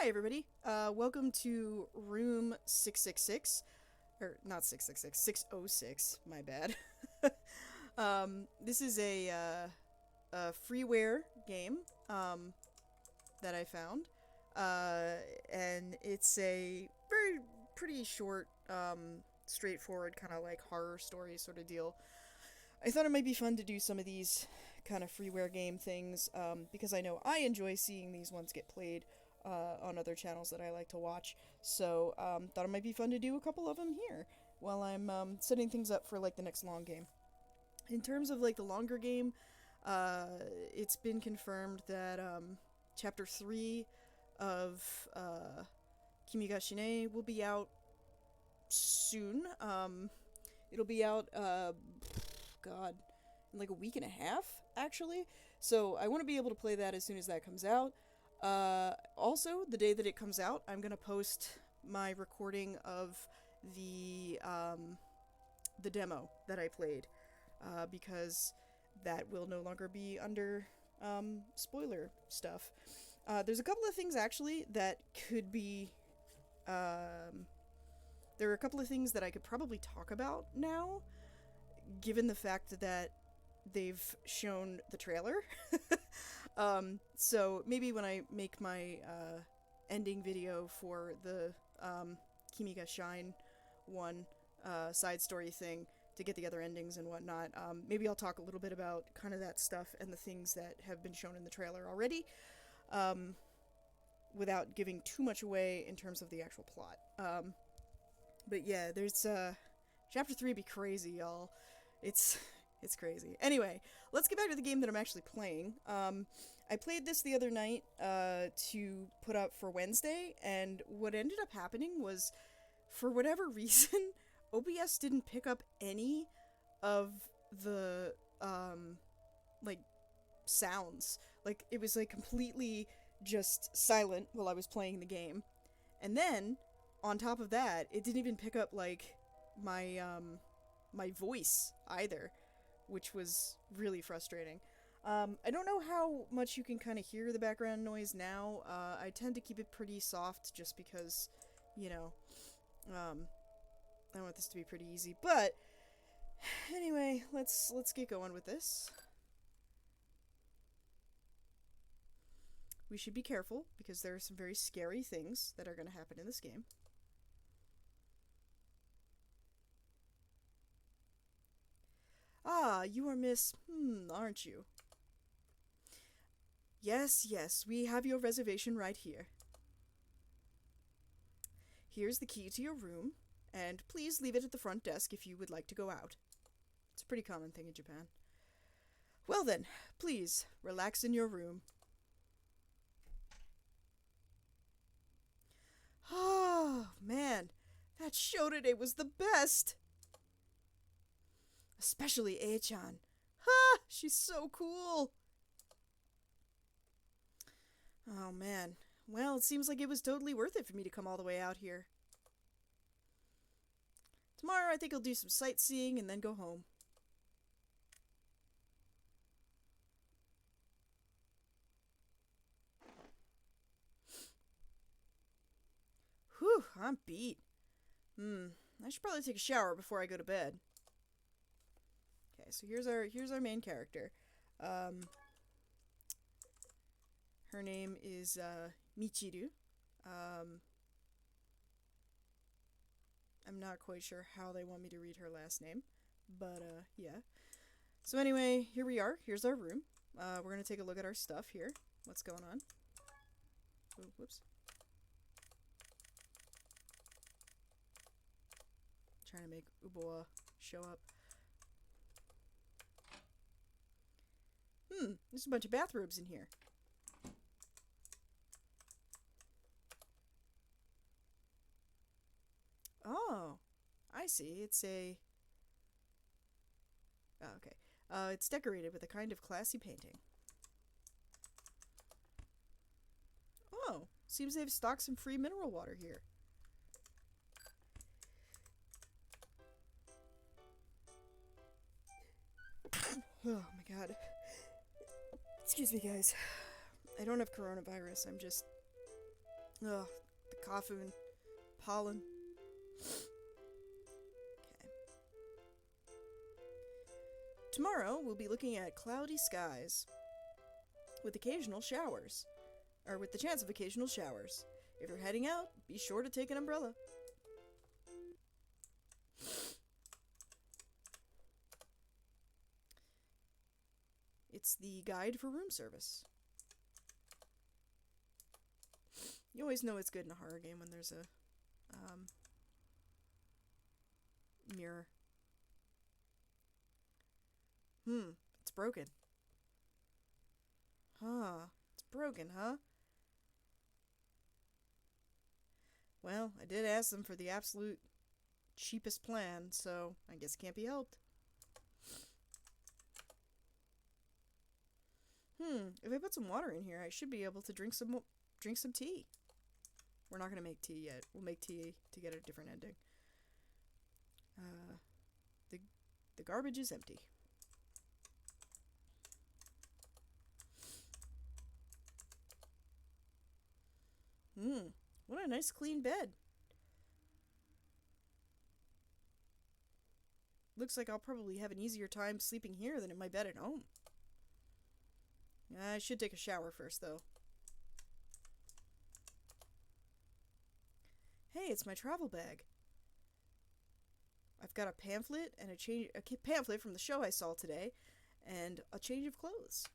everybody. Welcome to room 666. Or, not 666, 606, my bad. This is a freeware game, that I found. And it's a pretty short, straightforward, kind of like horror story sort of deal. I thought it might be fun to do some of these kind of freeware game things, because I know I enjoy seeing these ones get played on other channels that I like to watch. So, thought it might be fun to do a couple of them here while I'm setting things up for like the next long game. In terms of like the longer game, it's been confirmed that Chapter 3 of Kimi ga Shine will be out soon. It'll be out, God, in like a week and a half, actually. So I want to be able to play that as soon as that comes out. Also, the day that it comes out, I'm gonna post my recording of the demo that I played, because that will no longer be under spoiler stuff. There's a couple of things actually that could be. There are a couple of things that I could probably talk about now, given the fact that they've shown the trailer. So maybe when I make my ending video for the Kimi ga Shine one side story thing to get the other endings and whatnot, maybe I'll talk a little bit about kind of that stuff and the things that have been shown in the trailer already, without giving too much away in terms of the actual plot. But yeah, there's Chapter 3 be crazy, y'all. It's crazy. Anyway, let's get back to the game that I'm actually playing. I played this the other night to put up for Wednesday, and what ended up happening was, for whatever reason, OBS didn't pick up any of the like sounds. Like, it was like completely just silent while I was playing the game. And then on top of that, it didn't even pick up like my my voice either, which was really frustrating. I don't know how much you can kind of hear the background noise now. I tend to keep it pretty soft just because, you know, I want this to be pretty easy. But anyway, let's get going with this. We should be careful because there are some very scary things that are going to happen in this game. Ah, you are Miss... aren't you? Yes, we have your reservation right here. Here's the key to your room, and please leave it at the front desk if you would like to go out. It's a pretty common thing in Japan. Well then, please, relax in your room. Oh, man, that show today was the best! Especially A-chan. Ha! She's so cool! Oh, man. Well, it seems like it was totally worth it for me to come all the way out here. Tomorrow I think I'll do some sightseeing and then go home. Whew, I'm beat. I should probably take a shower before I go to bed. Okay, so here's our main character. Her name is Michiru. I'm not quite sure how they want me to read her last name, but yeah. So anyway, here we are. Here's our room. We're gonna take a look at our stuff here. What's going on? Oh, whoops. Trying to make Uboa show up. There's a bunch of bathrobes in here. Oh, I see. It's a... Oh, okay. It's decorated with a kind of classy painting. Oh, seems they've stocked some free mineral water here. Oh my god. Excuse me, guys. I don't have coronavirus. Ugh, the coffin, pollen. Okay. Tomorrow we'll be looking at cloudy skies with occasional showers, or with the chance of occasional showers. If you're heading out, be sure to take an umbrella. It's the guide for room service. You always know it's good in a horror game when there's a mirror. It's broken. Huh. It's broken, huh? Well, I did ask them for the absolute cheapest plan, so I guess it can't be helped. If I put some water in here, I should be able to drink some tea. We're not gonna make tea yet. We'll make tea to get a different ending. The the garbage is empty. What a nice clean bed. Looks like I'll probably have an easier time sleeping here than in my bed at home. I should take a shower first, though. Hey, it's my travel bag. I've got a pamphlet and a pamphlet from the show I saw today, and a change of clothes.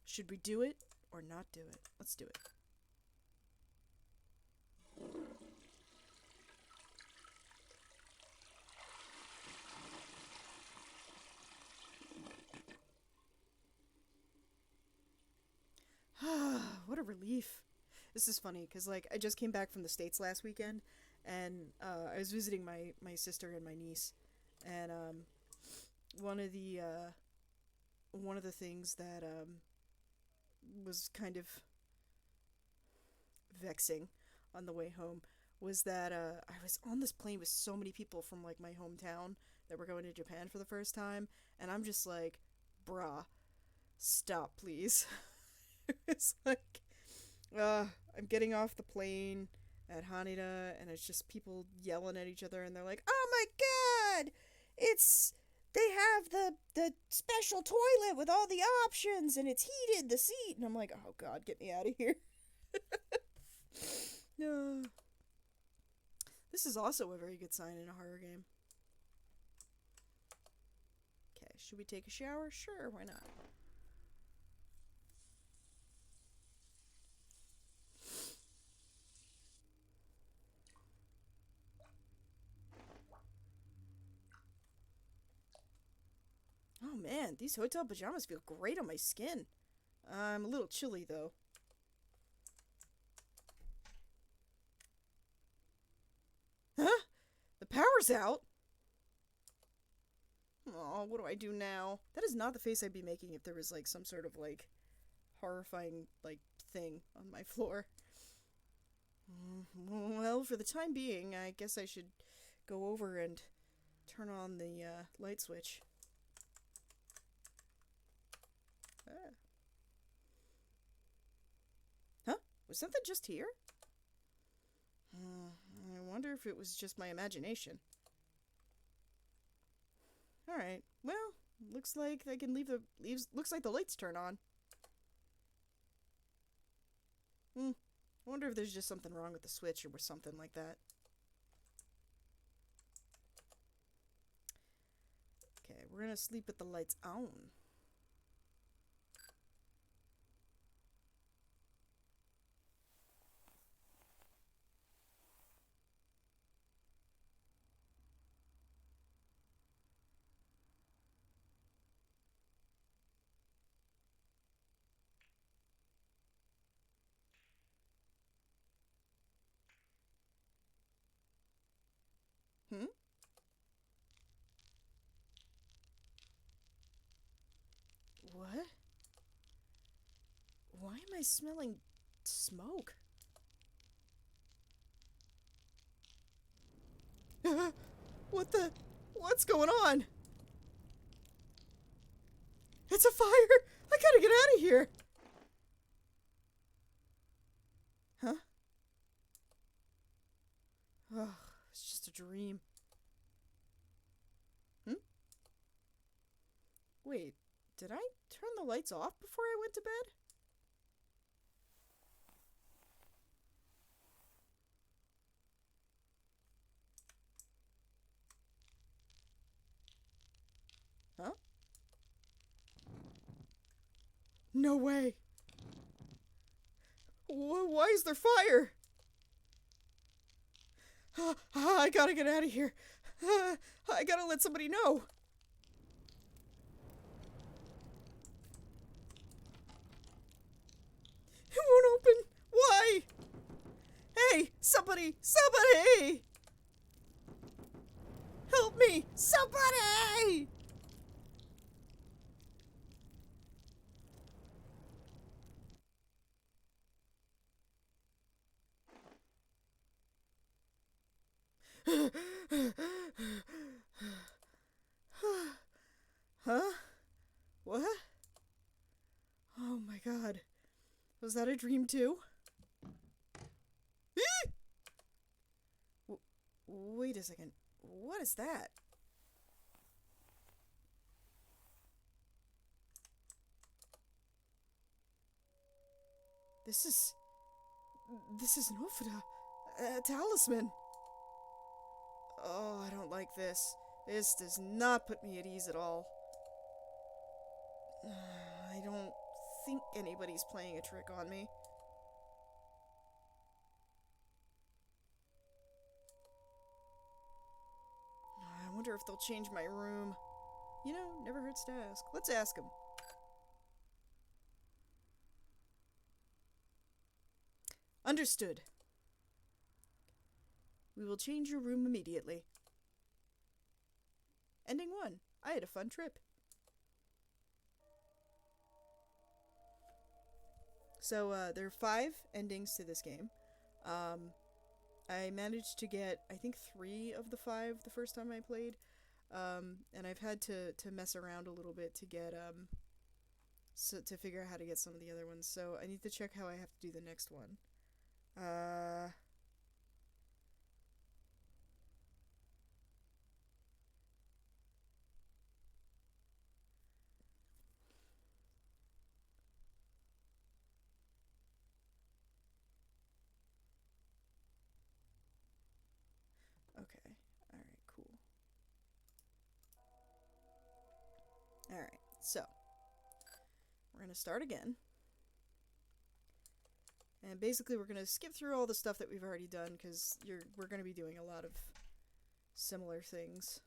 Should we do it or not do it? Let's do it. What a relief. This is funny because, like, I just came back from the States last weekend, and I was visiting my sister and my niece, and one of the things that was kind of vexing on the way home was that I was on this plane with so many people from, like, my hometown that were going to Japan for the first time, and I'm just like, bruh, stop, please. It's like, I'm getting off the plane at Haneda, and it's just people yelling at each other, and they're like, "Oh my god, it's they have the special toilet with all the options, and it's heated the seat," and I'm like, "Oh god, get me out of here." No. This is also a very good sign in a horror game. Okay, should we take a shower? Sure, why not? Oh man, these hotel pajamas feel great on my skin. I'm a little chilly though. Huh? The power's out? Oh, what do I do now? That is not the face I'd be making if there was, like, some sort of, like, horrifying, like, thing on my floor. Well, for the time being, I guess I should go over and turn on the light switch. Ah. Huh? Was something just here? I wonder if it was just my imagination. Alright, well, looks like I can leave the leaves. Looks like the lights turn on. I wonder if there's just something wrong with the switch or something like that. Okay, we're gonna sleep with the lights on. Hmm? What? Why am I smelling smoke? What the? What's going on? It's a fire! I gotta get out of here! Huh? Ugh, it's just a dream. Hmm? Wait, did I turn the lights off before I went to bed? Huh? No way! Why is there fire? I gotta get out of here. I gotta let somebody know. It won't open. Why? Hey, somebody! Somebody! Help me! Somebody! Huh? What? Oh my god. Was that a dream too? Wait a second. What is that? This is... This is an Ophida. A talisman. Oh, I don't like this. This does not put me at ease at all. I don't think anybody's playing a trick on me. I wonder if they'll change my room. You know, never hurts to ask. Let's ask them. Understood. We will change your room immediately. Ending 1. I had a fun trip. So, there are 5 endings to this game. I managed to get, I think, 3 of the 5 the first time I played. And I've had to mess around a little bit to get, to figure out how to get some of the other ones. So I need to check how I have to do the next one. Okay. Alright, cool. Alright, so we're gonna start again. And basically we're gonna skip through all the stuff that we've already done, because we're gonna be doing a lot of similar things.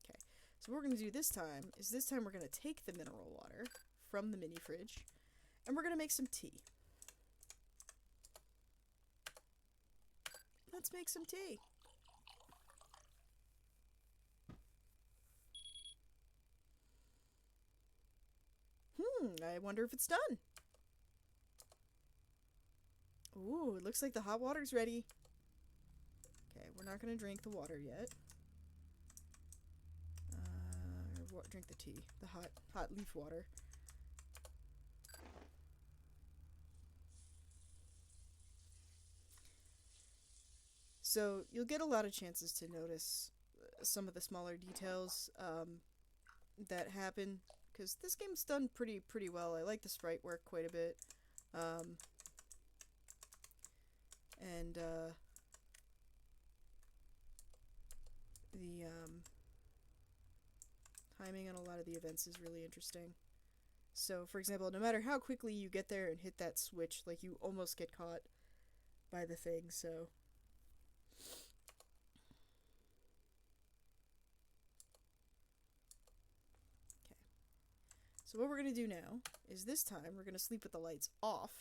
Okay, so what we're gonna do this time is we're gonna take the mineral water from the mini fridge, and we're gonna make some tea. Let's make some tea. I wonder if it's done. Ooh, it looks like the hot water's ready. Okay, we're not gonna drink the water yet. Drink the tea. The hot leaf water. So, you'll get a lot of chances to notice some of the smaller details that happen, because this game's done pretty well. I like the sprite work quite a bit. And the timing on a lot of the events is really interesting. So, for example, no matter how quickly you get there and hit that switch, like, you almost get caught by the thing, so... Okay. So what we're gonna do now is this time we're gonna sleep with the lights off.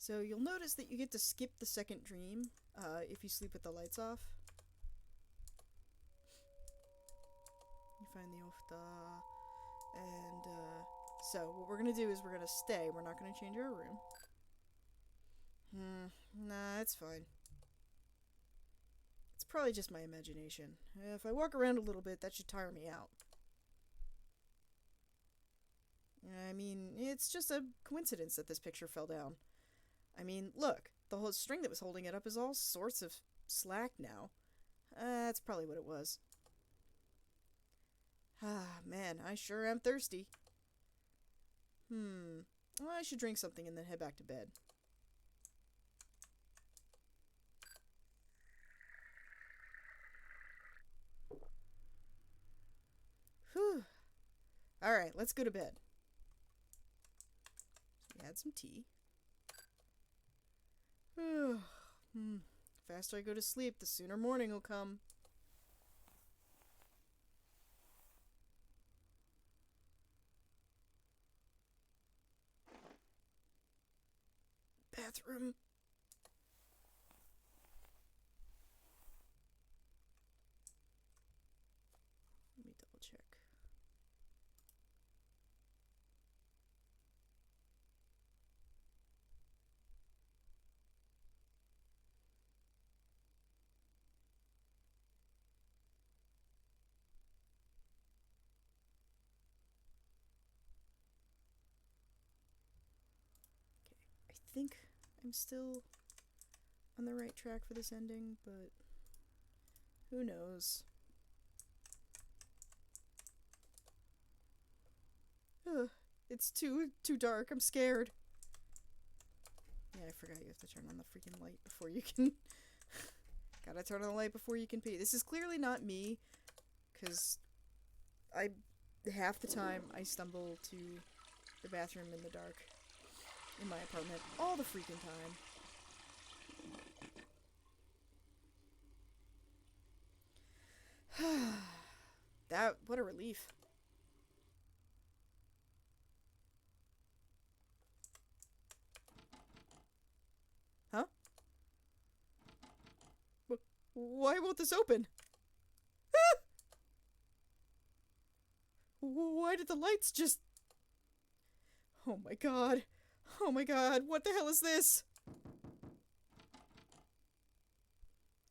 So you'll notice that you get to skip the second dream if you sleep with the lights off. You find the Ofta. And so what we're going to do is we're going to stay. We're not going to change our room. Nah, it's fine. It's probably just my imagination. If I walk around a little bit, that should tire me out. I mean, it's just a coincidence that this picture fell down. I mean, look, the whole string that was holding it up is all sorts of slack now. That's probably what it was. Ah, man, I sure am thirsty. Well, I should drink something and then head back to bed. Whew. Alright, let's go to bed. We had some tea. The faster I go to sleep, the sooner morning will come. Bathroom. Let me double check. I think I'm still on the right track for this ending, but who knows? Ugh, it's too dark. I'm scared. Yeah, I forgot you have to turn on the freaking light before you can... Gotta turn on the light before you can pee. This is clearly not me, because half the time I stumble to the bathroom in the dark in my apartment all the freaking time. What a relief. Huh? Why won't this open? Why did the lights just... Oh my god. Oh my god, what the hell is this?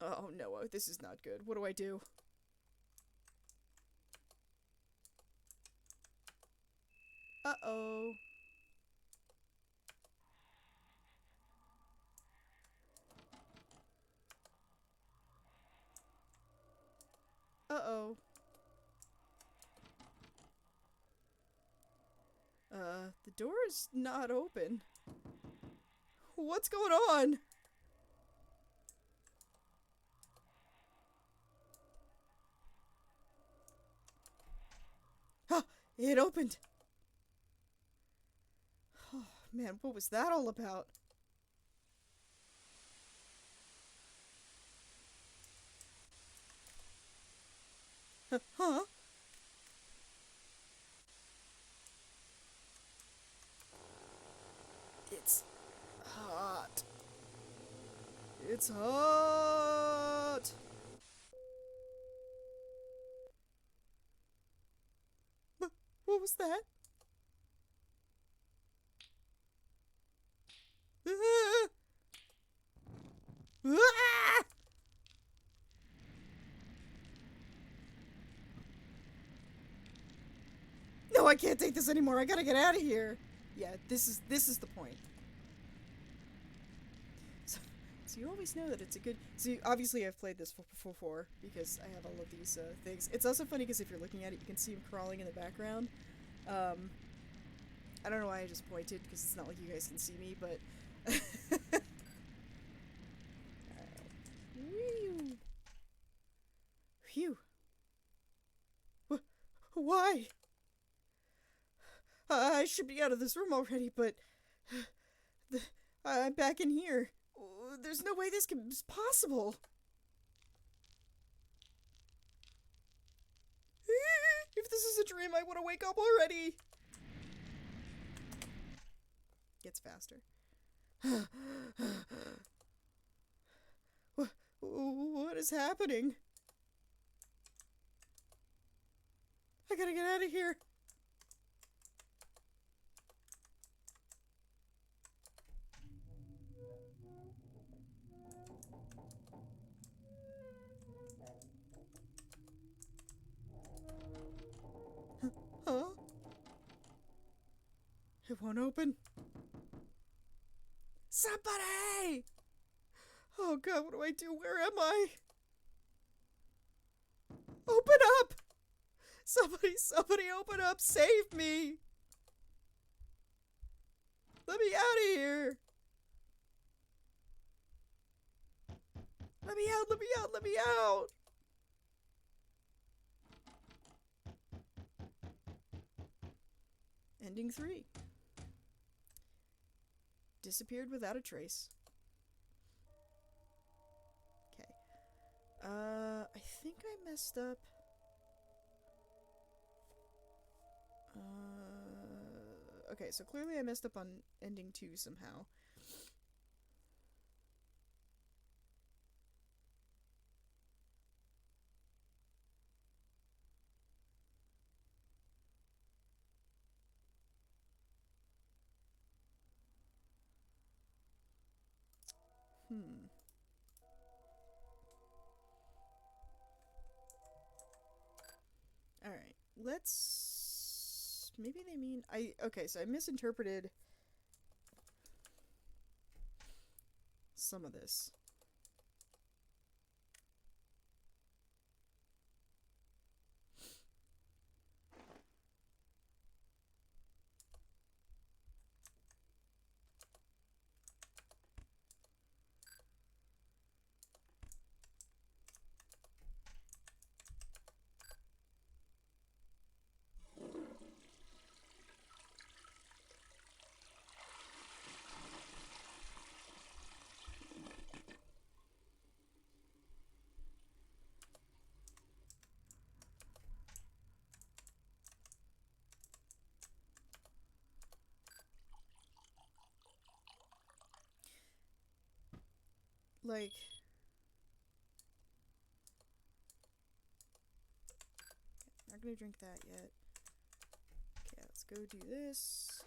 Oh no, this is not good. What do I do? Uh-oh. Uh-oh. The door is not open. What's going on? Huh, it opened. Oh, man, what was that all about? Huh? It's hot. It's hot. What was that? Ah! No, I can't take this anymore. I gotta get out of here. Yeah, this is the point. So you always know that it's a good... See, obviously I've played this before because I have all of these things. It's also funny because if you're looking at it, you can see him crawling in the background. I don't know why I just pointed because it's not like you guys can see me, but... Whew. Phew. Why? I should be out of this room already, but... I'm back in here. There's no way this is possible. If this is a dream, I want to wake up already. Gets faster. What is happening? I gotta get out of here. Huh? It won't open. Somebody! Oh god, what do I do? Where am I? Open up! Somebody open up! Save me! Let me out of here! Let me out, let me out, let me out! Ending 3. Disappeared without a trace. Okay. I think I messed up. Okay, so clearly I messed up on ending 2 somehow. Alright, let's... Maybe they mean... Okay, so I misinterpreted some of this. Like... Not gonna drink that yet. Okay, let's go do this.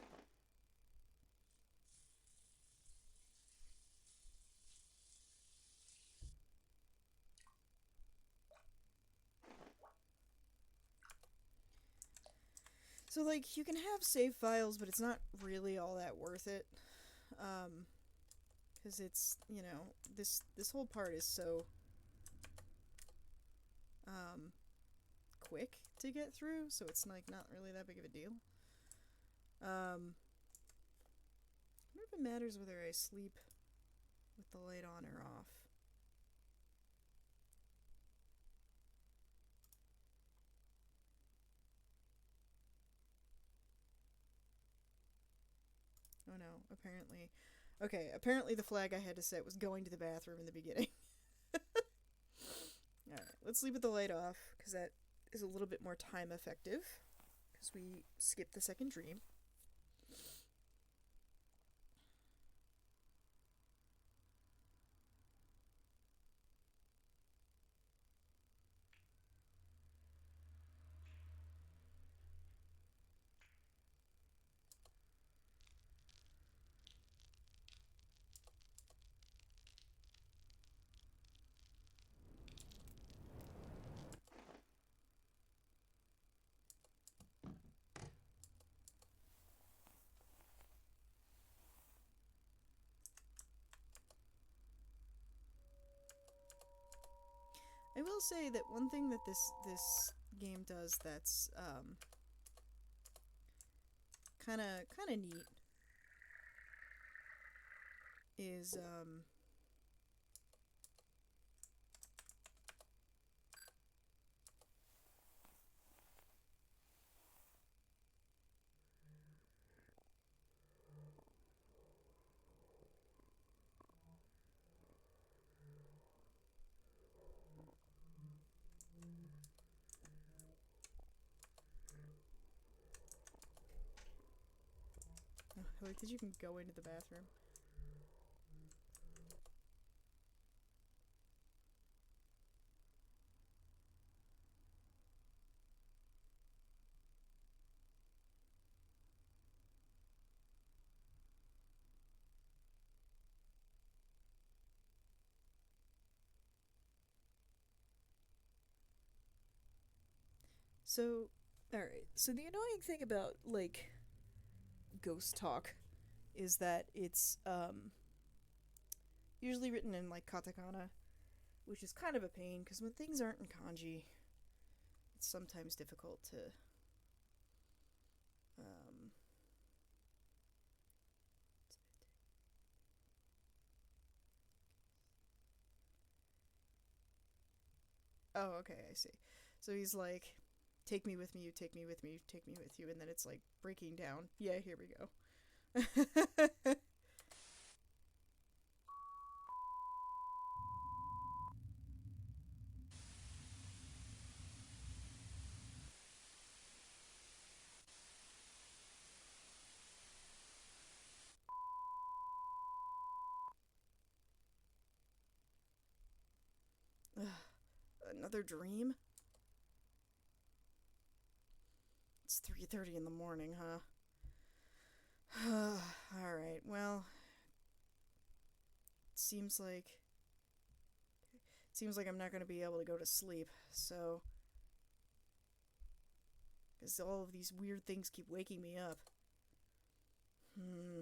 So, like, you can have save files, but it's not really all that worth it. Because it's, you know, this whole part is so, quick to get through, so it's, like, not really that big of a deal. I wonder if it matters whether I sleep with the light on or off. Oh no, apparently... Okay, apparently the flag I had to set was going to the bathroom in the beginning. Alright, let's leave with the light off, because that is a little bit more time effective. Because we skipped the second dream. I will say that one thing that this game does that's kind of neat is I like that you can go into the bathroom. So, alright. So the annoying thing about, like, ghost talk is that it's, usually written in, like, katakana, which is kind of a pain, because when things aren't in kanji, it's sometimes difficult to, um... Oh, okay, I see. So he's like, take me with me, you take me with me, you take me with you, and then it's like breaking down. Yeah, here we go. Another dream? It's 3:30 in the morning, huh? Alright, well, it seems like I'm not gonna be able to go to sleep, so because all of these weird things keep waking me up. Hmm.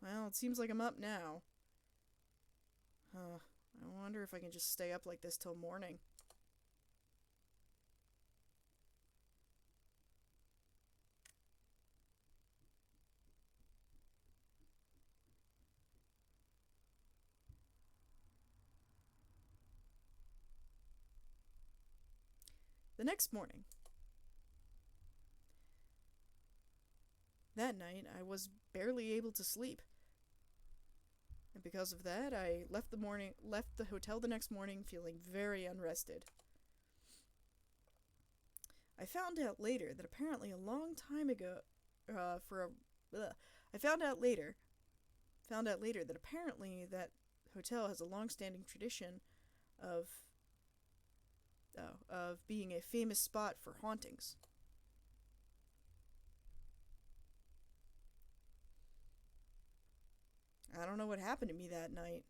Well, it seems like I'm up now. Huh. I wonder if I can just stay up like this till morning. The next morning. That night, I was barely able to sleep. And because of that, I left the hotel the next morning feeling very unrested. I found out later that apparently a long time ago, for a, ugh, I found out later that apparently that hotel has a long-standing tradition of, of being a famous spot for hauntings. I don't know what happened to me that night,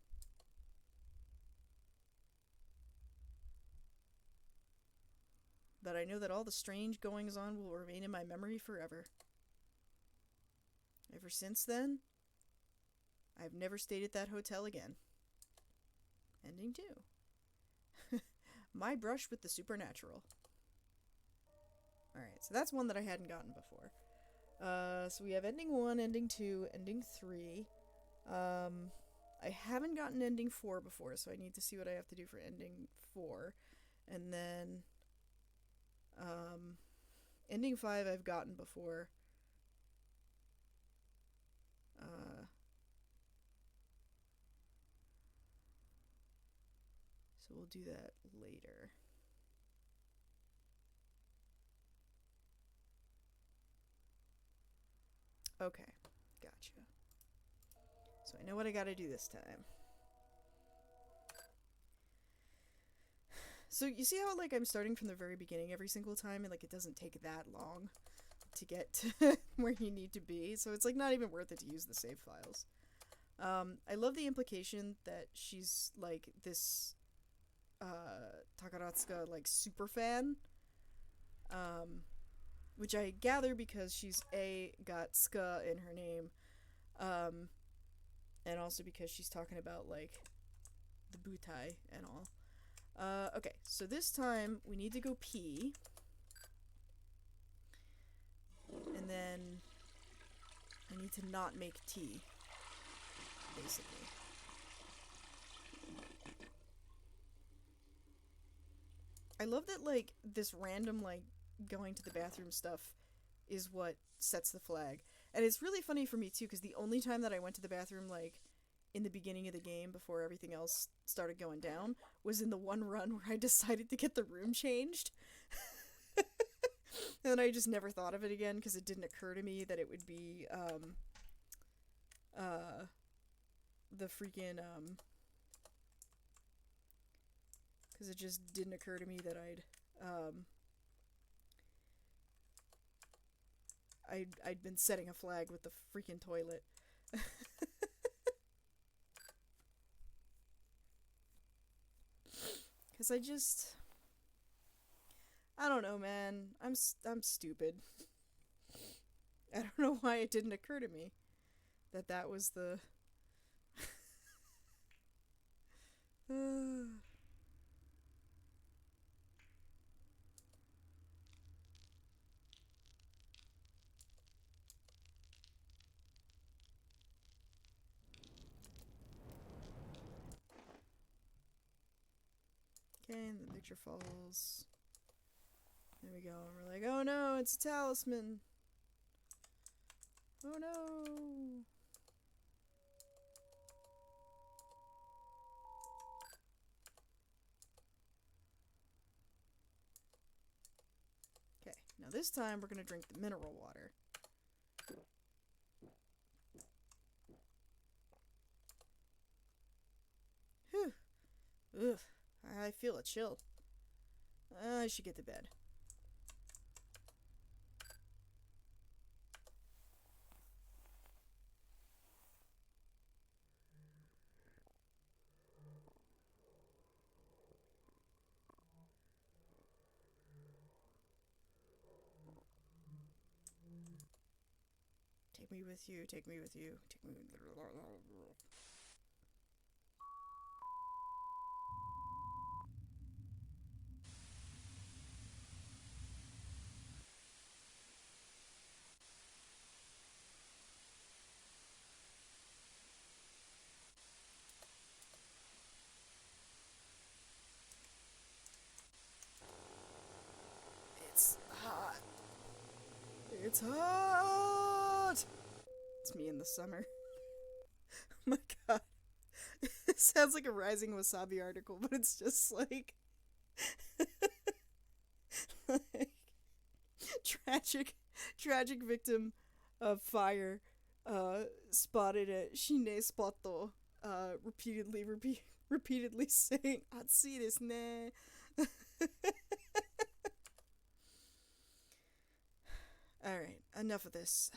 but I know that all the strange goings on will remain in my memory forever. Ever since then, I've never stayed at that hotel again. Ending 2. My brush with the supernatural. Alright, so that's one that I hadn't gotten before. So we have ending 1, ending 2, ending 3. I haven't gotten ending 4 before, so I need to see what I have to do for ending 4. And then, ending 5 I've gotten before. So we'll do that later. Okay, gotcha. So I know what I gotta do this time. So you see how, like, I'm starting from the very beginning every single time, and, like, it doesn't take that long to get to where you need to be, so it's, like, not even worth it to use the save files. I love the implication that she's, like, this, Takaratsuka, like, super fan. Which I gather because she's got ska in her name, and also because she's talking about, like, the butai and all. Okay, so this time we need to go pee. And then I need to not make tea, basically. I love that, like, this random, like, going to the bathroom stuff is what sets the flag. And it's really funny for me, too, because the only time that I went to the bathroom, like, in the beginning of the game before everything else started going down was in the one run where I decided to get the room changed. And then I just never thought of it again because it didn't occur to me that it would be, the freaking, because it just didn't occur to me that I'd been setting a flag with the freaking toilet. Because I don't know, man. I'm stupid. I don't know why it didn't occur to me that that was the. Okay, and the picture falls. There we go. And we're like, oh no, it's a talisman. Oh no. Okay, now this time we're gonna drink the mineral water. Whew. Ugh. I feel a chill. I should get to bed. Take me with you, take me with you, take me with you. It's hot. It's hot! It's me in the summer. Oh my god. It sounds like a Rising Wasabi article, but it's just like... like tragic victim of fire spotted at Shine Spotto, repeatedly saying, "Atsui desu ne." Alright, enough of this.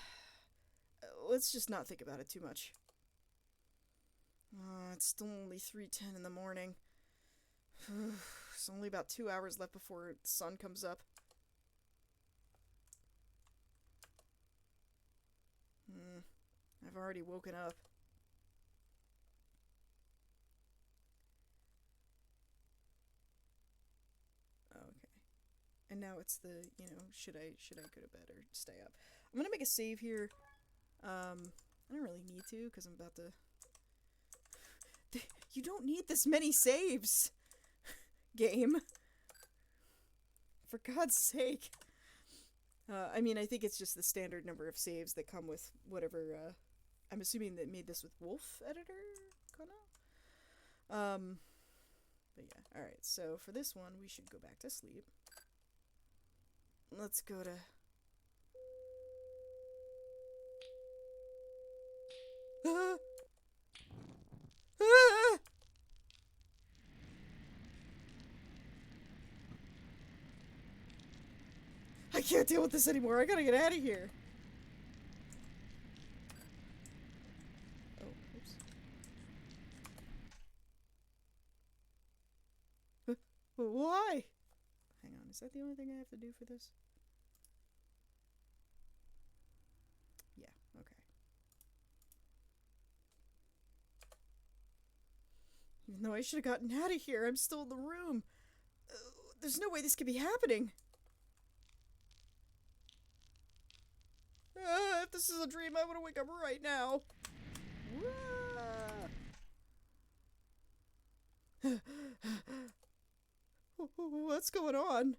Let's just not think about it too much. It's still only 3:10 in the morning. There's only about 2 hours left before the sun comes up. I've already woken up. Oh, okay. And now it's the, should I go to bed or stay up? I'm gonna make a save here. I don't really need to, because I'm about to... You don't need this many saves! Game. For God's sake. I mean, I think it's just the standard number of saves that come with whatever, I'm assuming they made this with Wolf Editor, kinda? But yeah, alright, so for this one, we should go back to sleep. Let's go to... Ah! Ah! I can't deal with this anymore. I gotta get out of here. Oh, oops. Why? Hang on, is that the only thing I have to do for this? Yeah, okay. Even though I should have gotten out of here, I'm still in the room. There's no way this could be happening. If this is a dream, I want to wake up right now. What's going on?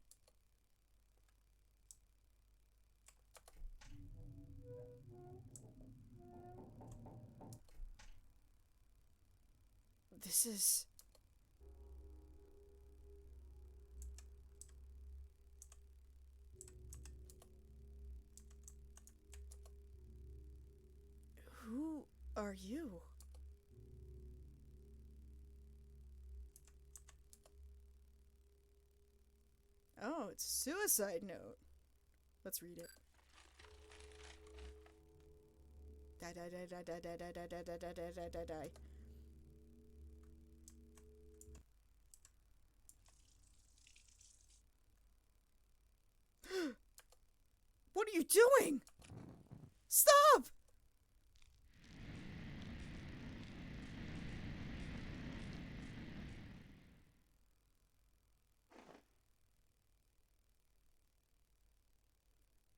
This is... Who are you? Oh, it's a suicide note. Let's read it. Die, die, die, die, die, die, die, die, die, die, die, die, die, die. are you doing? Stop!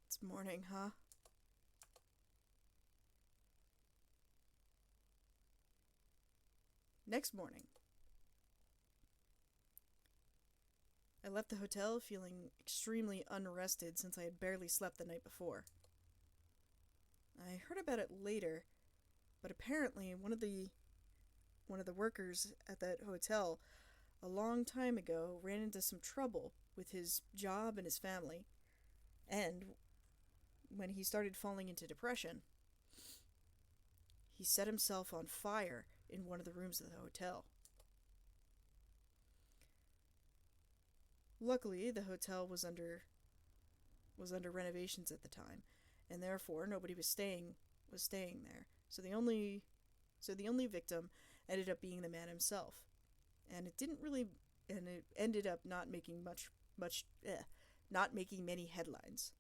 It's morning, huh? Next morning, I left the hotel feeling extremely unrested since I had barely slept the night before. I heard about it later, but apparently one of the workers at that hotel a long time ago ran into some trouble with his job and his family, and when he started falling into depression, he set himself on fire in one of the rooms of the hotel. Luckily, the hotel was under renovations at the time, and therefore nobody was staying there. So the only victim ended up being the man himself, and it ended up not making not making many headlines.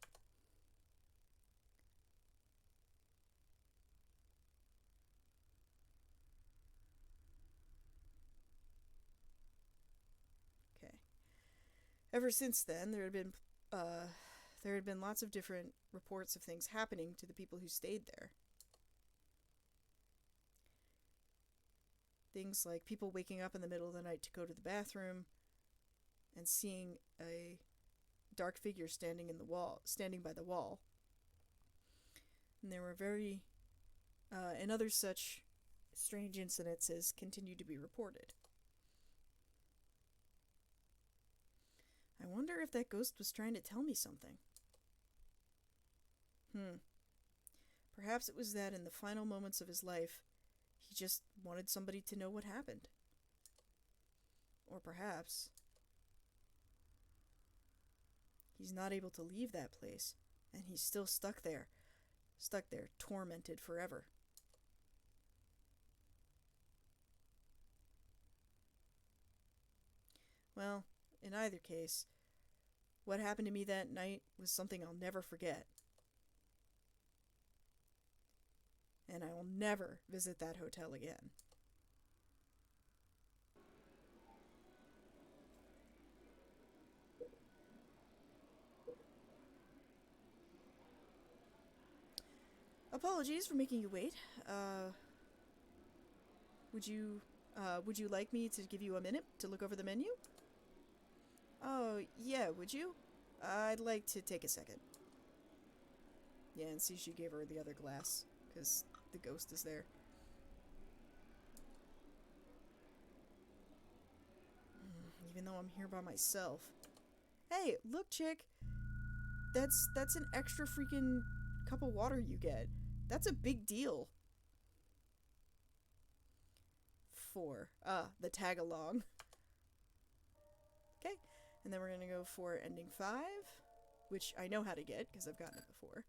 Okay. Ever since then, there had been lots of different reports of things happening to the people who stayed there. Things like people waking up in the middle of the night to go to the bathroom and seeing a dark figure standing by the wall. And there were and other such strange incidences continued to be reported. I wonder if that ghost was trying to tell me something. Perhaps it was that in the final moments of his life, he just wanted somebody to know what happened. Or perhaps he's not able to leave that place, and he's still stuck there, tormented forever. Well, in either case, what happened to me that night was something I'll never forget. And I will never visit that hotel again. Apologies for making you wait. Would you like me to give you a minute to look over the menu? Oh, yeah, would you? I'd like to take a second. Yeah, and see, she gave her the other glass, because the ghost is there. Even though I'm here by myself. Hey, look, chick! That's an extra freaking cup of water you get. That's a big deal. 4. The tag along. Okay, and then we're gonna go for ending 5, which I know how to get because I've gotten it before.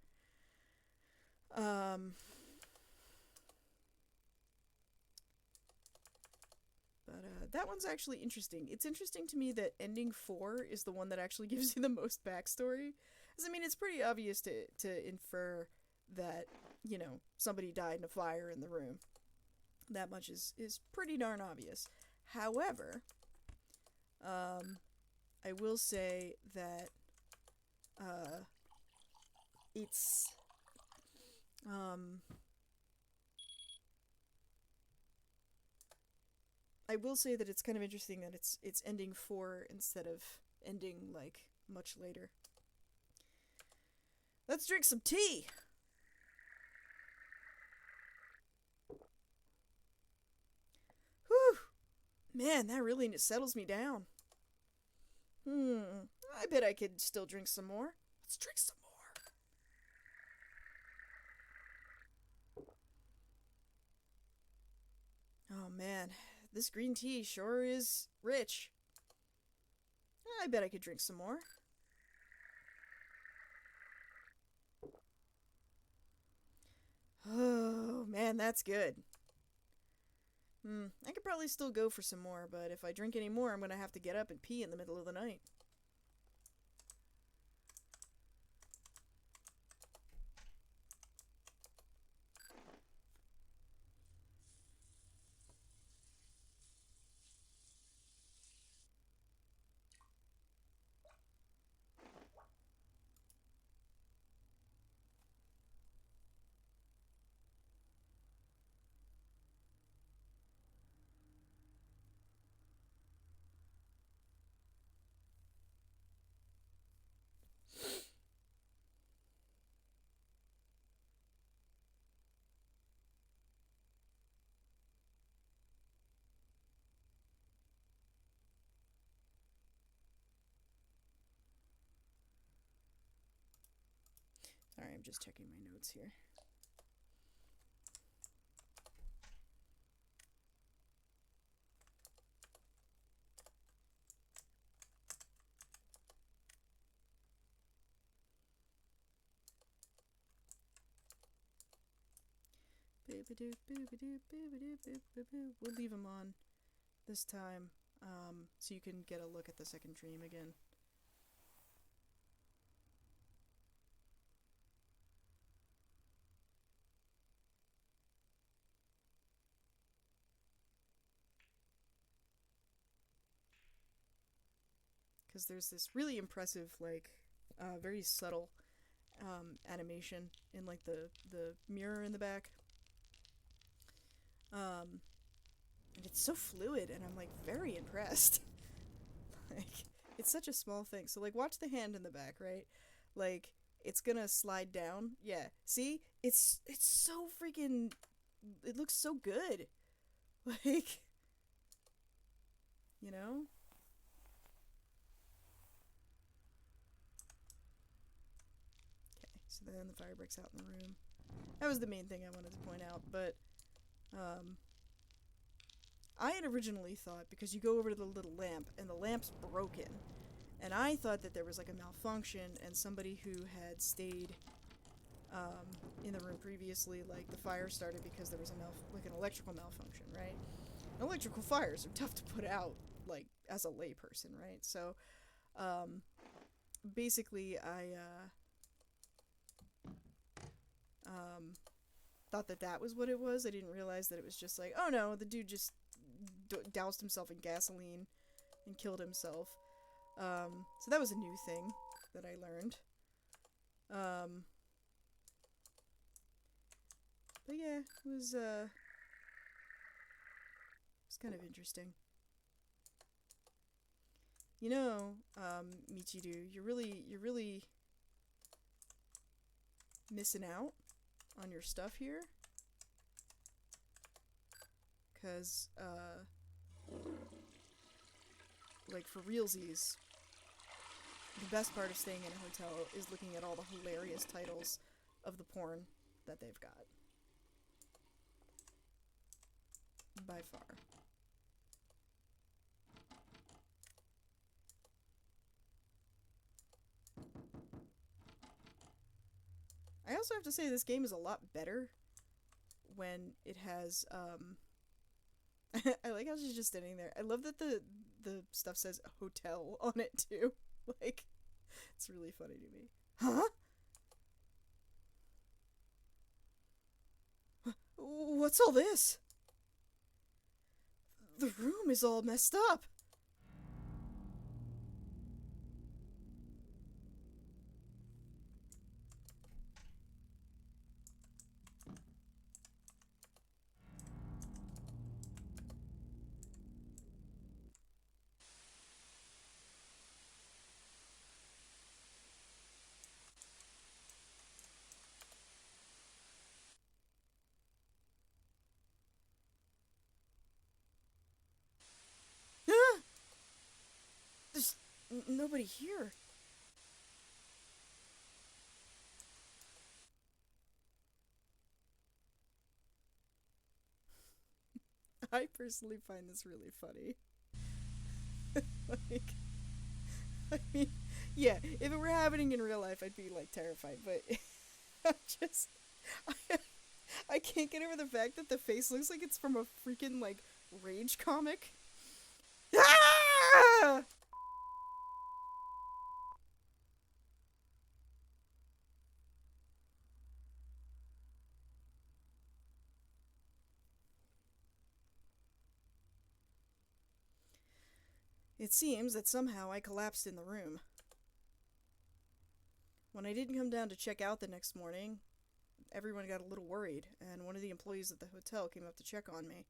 But that one's actually interesting. It's interesting to me that ending 4 is the one that actually gives you the most backstory. Because, I mean, it's pretty obvious to infer that, somebody died in a fire in the room. That much is pretty darn obvious. However, I will say that it's I will say that it's kind of interesting that it's ending 4 instead of ending like much later. Let's drink some tea. Whew. Man, that really settles me down. I bet I could still drink some more. Let's drink some more. Oh man, this green tea sure is rich. I bet I could drink some more. Oh man, that's good. I could probably still go for some more, but if I drink any more, I'm gonna have to get up and pee in the middle of the night. just checking my notes here. We'll leave them on this time, so you can get a look at the second dream again. Because there's this really impressive, like, very subtle animation in, like, the mirror in the back. And it's so fluid, and I'm, like, very impressed. Like, it's such a small thing. So, like, watch the hand in the back, right? Like, it's gonna slide down. Yeah. See? It's so freaking... It looks so good. Like... You know? Okay, so then the fire breaks out in the room. That was the main thing I wanted to point out, but... I had originally thought, because you go over to the little lamp, and the lamp's broken, and I thought that there was, like, a malfunction, and somebody who had stayed, in the room previously, like, the fire started because there was like, an electrical malfunction, right? Electrical fires are tough to put out, like, as a layperson, right? So, basically, I, thought that that was what it was. I didn't realize that it was just like, oh no, the dude just doused himself in gasoline and killed himself. So that was a new thing that I learned. But yeah, it was kind of interesting. You know, Michiru, you're really missing out on your stuff here. 'Cause, like, for realsies, the best part of staying in a hotel is looking at all the hilarious titles of the porn that they've got. By far. I also have to say this game is a lot better when it has, I like how she's just standing there. I love that the stuff says hotel on it too. Like, it's really funny to me. Huh? What's all this? The room is all messed up. There's nobody here. I personally find this really funny. Like, I mean, yeah, if it were happening in real life, I'd be, like, terrified, but I'm just... I can't get over the fact that the face looks like it's from a freaking, like, Rage comic. Ah! It seems that somehow I collapsed in the room. When I didn't come down to check out the next morning, everyone got a little worried, and one of the employees at the hotel came up to check on me.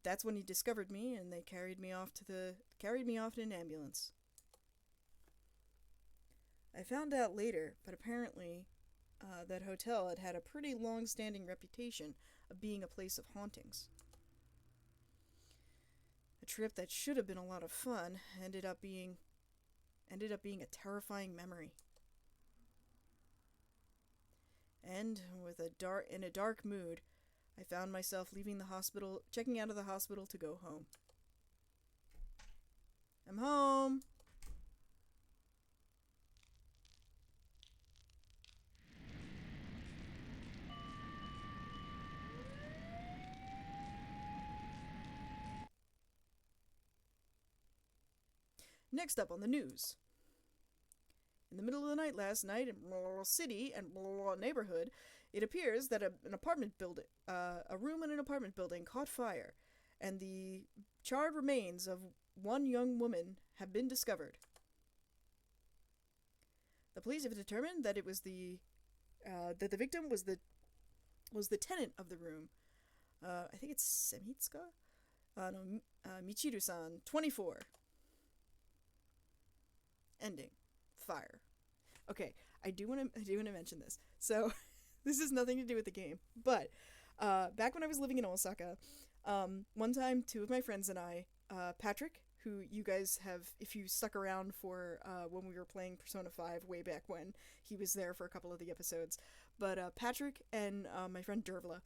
That's when he discovered me, and they carried me off in an ambulance. I found out later, but apparently, that hotel had a pretty long-standing reputation of being a place of hauntings. A trip that should have been a lot of fun ended up being a terrifying memory. And in a dark mood, I found myself leaving the hospital, checking out of the hospital to go home. I'm home. Next up on the news. In the middle of the night last night in Blah City and Blah neighborhood, it appears that a room in an apartment building caught fire, and the charred remains of one young woman have been discovered. The police have determined that that the victim was the tenant of the room. I think it's Semitsuka. No, Michiru-san, 24. Ending. Fire. Okay, I do want to mention this. So, this has nothing to do with the game, but back when I was living in Osaka, one time two of my friends and I, Patrick, who you guys have, if you stuck around for when we were playing Persona 5 way back when, he was there for a couple of the episodes. But Patrick and my friend Dervla,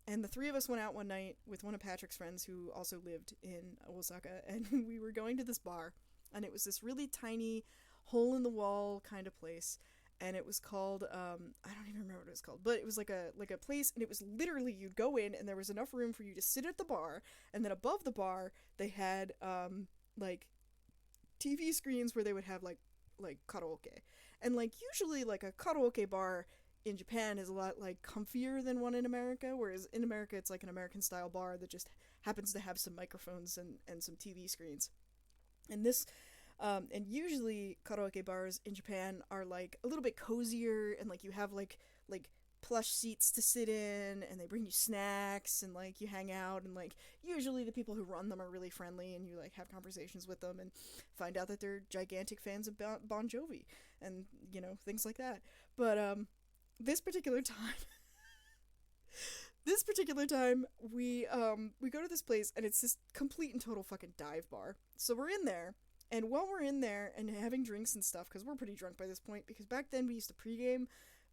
and the three of us went out one night with one of Patrick's friends who also lived in Osaka, and we were going to this bar, and it was this really tiny hole in the wall kind of place, and it was called I don't even remember what it was called, but it was like a place, and it was literally, you'd go in and there was enough room for you to sit at the bar, and then above the bar they had like TV screens where they would have like karaoke, and like usually like a karaoke bar in Japan is a lot like comfier than one in America, whereas in America it's like an American style bar that just happens to have some microphones and some TV screens. And this and usually karaoke bars in Japan are like a little bit cozier, and like you have like plush seats to sit in, and they bring you snacks, and like you hang out, and like usually the people who run them are really friendly, and you like have conversations with them and find out that they're gigantic fans of Bon Jovi and things like that. But this particular time we go to this place, and it's this complete and total fucking dive bar. So we're in there, and while we're in there and having drinks and stuff, because we're pretty drunk by this point, because back then we used to pregame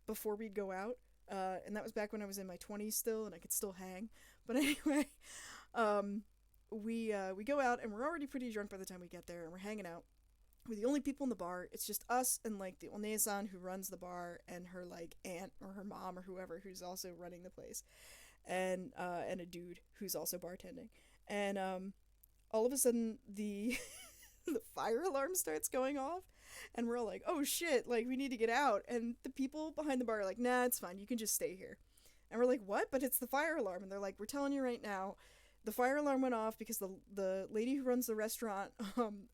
before we'd go out, and that was back when I was in my 20s still, and I could still hang. But anyway, we go out, and we're already pretty drunk by the time we get there, and we're hanging out. We're the only people in the bar. It's just us and like the One-san who runs the bar, and her like aunt or her mom or whoever who's also running the place, and a dude who's also bartending. And all of a sudden the the fire alarm starts going off, and we're all like, oh shit, like we need to get out. And the people behind the bar are like, nah, it's fine, you can just stay here. And we're like, what? But it's the fire alarm. And they're like, we're telling you right now, the fire alarm went off because the lady who runs the restaurant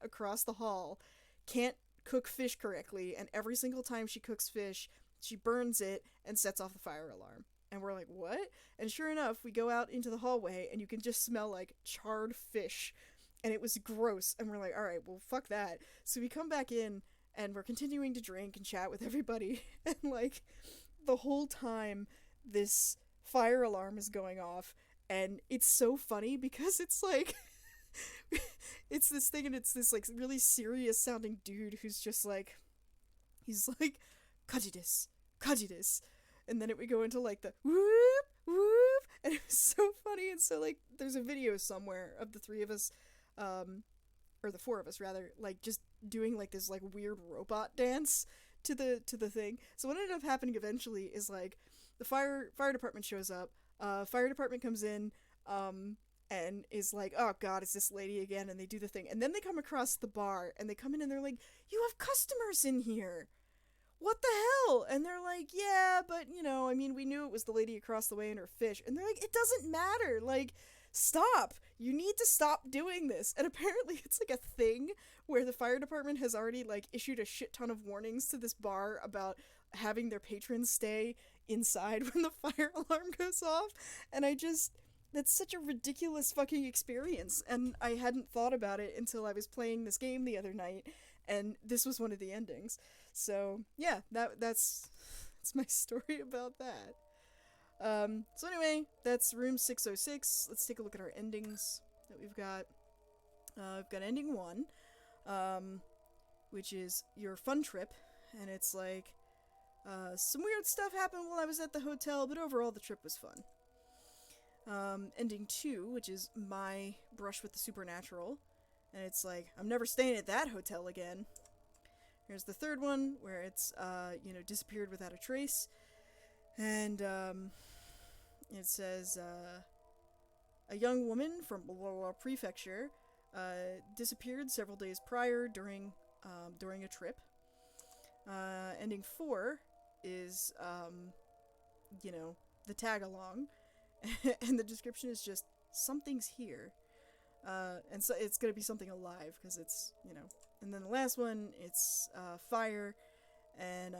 across the hall can't cook fish correctly, and every single time she cooks fish, she burns it and sets off the fire alarm. And we're like, what? And sure enough, we go out into the hallway, and you can just smell like charred fish, and it was gross. And we're like, all right, well, fuck that. So we come back in, and we're continuing to drink and chat with everybody, and like the whole time this fire alarm is going off, and it's so funny because it's like it's this thing, and it's this like really serious sounding dude who's just like, he's like, kaji desu, and then we go into like the whoop whoop, and it was so funny. And so like there's a video somewhere of the three of us, or the four of us rather, like just doing like this like weird robot dance to the thing. So what ended up happening eventually is like the fire department shows up, fire department comes in, and is like, oh god, it's this lady again, and they do the thing, and then they come across the bar, and they come in, and they're like, you have customers in here, what the hell? And they're like, yeah, but I mean, we knew it was the lady across the way and her fish. And they're like, it doesn't matter, like, stop, you need to stop doing this. And apparently it's like a thing where the fire department has already like issued a shit ton of warnings to this bar about having their patrons stay inside when the fire alarm goes off. And that's such a ridiculous fucking experience, and I hadn't thought about it until I was playing this game the other night, and this was one of the endings. So yeah, that's my story about that. So anyway, that's room 606. Let's take a look at our endings that we've got. We've got ending 1, which is your fun trip, and it's like Some weird stuff happened while I was at the hotel, but overall the trip was fun. Ending 2, which is my brush with the supernatural. And it's like, I'm never staying at that hotel again. Here's the third one, where it's, disappeared without a trace. And, it says, a young woman from blah, blah, blah prefecture, disappeared several days prior during a trip. Ending 4 is, the tag along. And the description is just, something's here. And so it's gonna be something alive, because it's, And then the last one, it's fire, and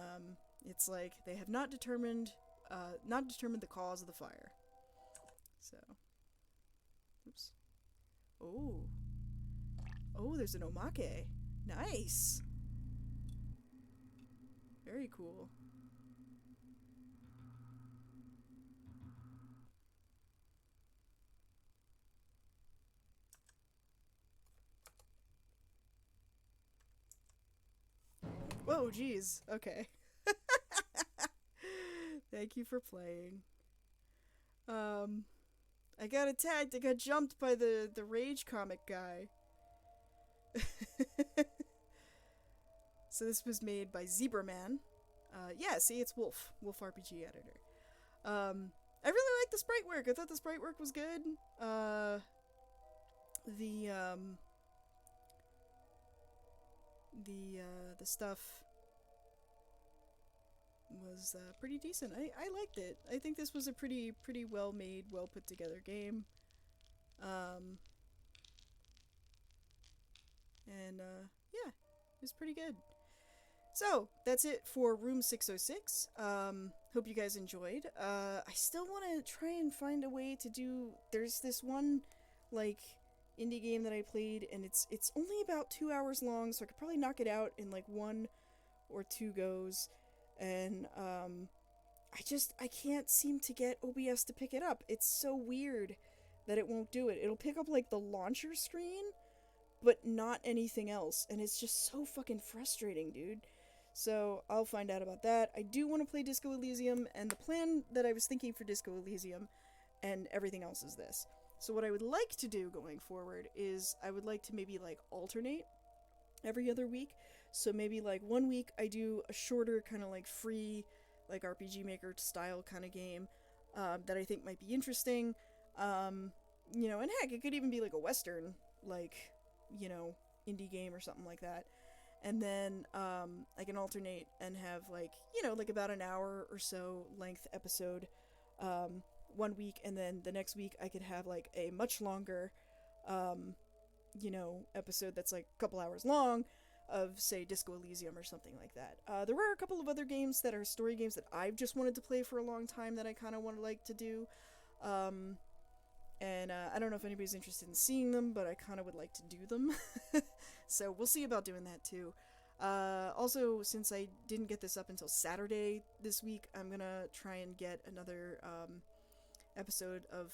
it's like, they have not determined the cause of the fire. So, oops. Oh, there's an omake. Nice. Very cool. Whoa, geez. Okay. Thank you for playing. I got attacked. I got jumped by the rage comic guy. So this was made by Zebraman. Yeah, see, it's Wolf RPG editor. I really like the sprite work. I thought the sprite work was good. The stuff was pretty decent. I liked it. I think this was a pretty well made, well put together game. Yeah, it was pretty good. So, that's it for Room 606. Hope you guys enjoyed. I still want to try and find a way to do... There's this one, like, indie game that I played, and it's only about 2 hours long, so I could probably knock it out in, like, 1 or 2 goes. And, I can't seem to get OBS to pick it up. It's so weird that it won't do it. It'll pick up, like, the launcher screen, but not anything else. And it's just so fucking frustrating, dude. So, I'll find out about that. I do want to play Disco Elysium, and the plan that I was thinking for Disco Elysium and everything else is this. So what I would like to do going forward is I would like to maybe, like, alternate every other week. So maybe, like, 1 week I do a shorter kind of, like, free, like, RPG Maker style kind of game that I think might be interesting. And heck, it could even be, like, a Western, like, indie game or something like that. And then I can alternate and have, like, like about an hour or so length episode 1 week, and then the next week I could have, like, a much longer, episode that's, like, a couple hours long of, say, Disco Elysium or something like that. There were a couple of other games that are story games that I've just wanted to play for a long time that I kind of like to do. And I don't know if anybody's interested in seeing them, but I kind of would like to do them. So we'll see about doing that too. Also, since I didn't get this up until Saturday this week, I'm gonna try and get another episode of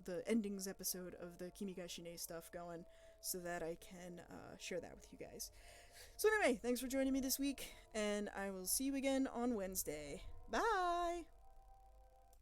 the endings episode of the Kimigashine stuff going, so that I can share that with you guys. So anyway, thanks for joining me this week, and I will see you again on Wednesday. Bye!